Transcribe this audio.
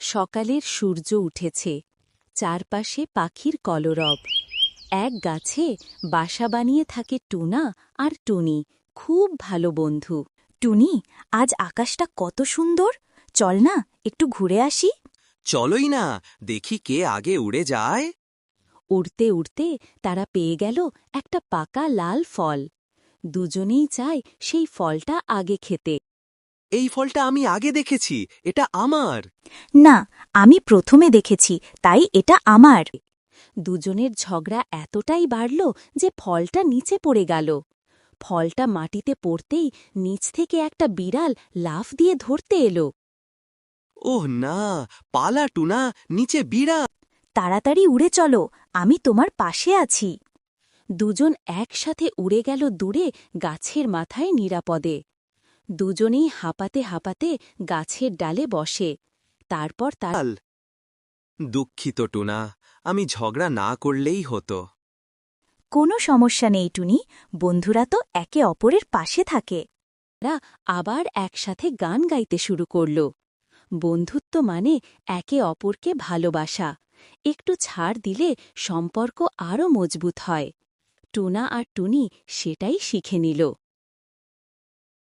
সকালের সূর্য উঠেছে, চারপাশে পাখির কলরব। এক গাছে বাসা বানিয়ে থাকে টুনা আর টুনি, খুব ভালো বন্ধু। টুনি, আজ আকাশটা কত সুন্দর, চল না একটু ঘুরে আসি। চলোই না, দেখি কে আগে উড়ে যায়। উড়তে উড়তে তারা পেয়ে গেল একটা পাকা লাল ফল। দুজনেই চায় সেই ফলটা আগে খেতে। এই ফলটা আমি আগে দেখেছি, এটা আমার। না, আমি প্রথমে দেখেছি, তাই এটা আমার। দুজনের ঝগড়া এতটাই বাড়ল যে ফলটা নিচে পড়ে গেল। ফলটা মাটিতে পড়তেই নিচ থেকে একটা বিড়াল লাফ দিয়ে ধরতে এলো। ওহ না, পালা টুনা, নিচে বিড়াল। তাড়াতাড়ি উড়ে চলো, আমি তোমার পাশে আছি। দুজন একসাথে উড়ে গেল দূরে গাছের মাথায় নিরাপদে। দুজনেই হাঁপাতে হাঁপাতে গাছের ডালে বসে। তারপর তার দুঃখিত টুনা, আমি ঝগড়া না করলেই হতো। কোনো সমস্যা নেই টুনি, বন্ধুরা তো একে অপরের পাশে থাকে। তারা আবার একসাথে গান গাইতে শুরু করল। বন্ধুত্ব মানে একে অপরকে ভালোবাসা। একটু ছাড় দিলে সম্পর্ক আরও মজবুত হয়। টুনা আর টুনি সেটাই শিখে নিল।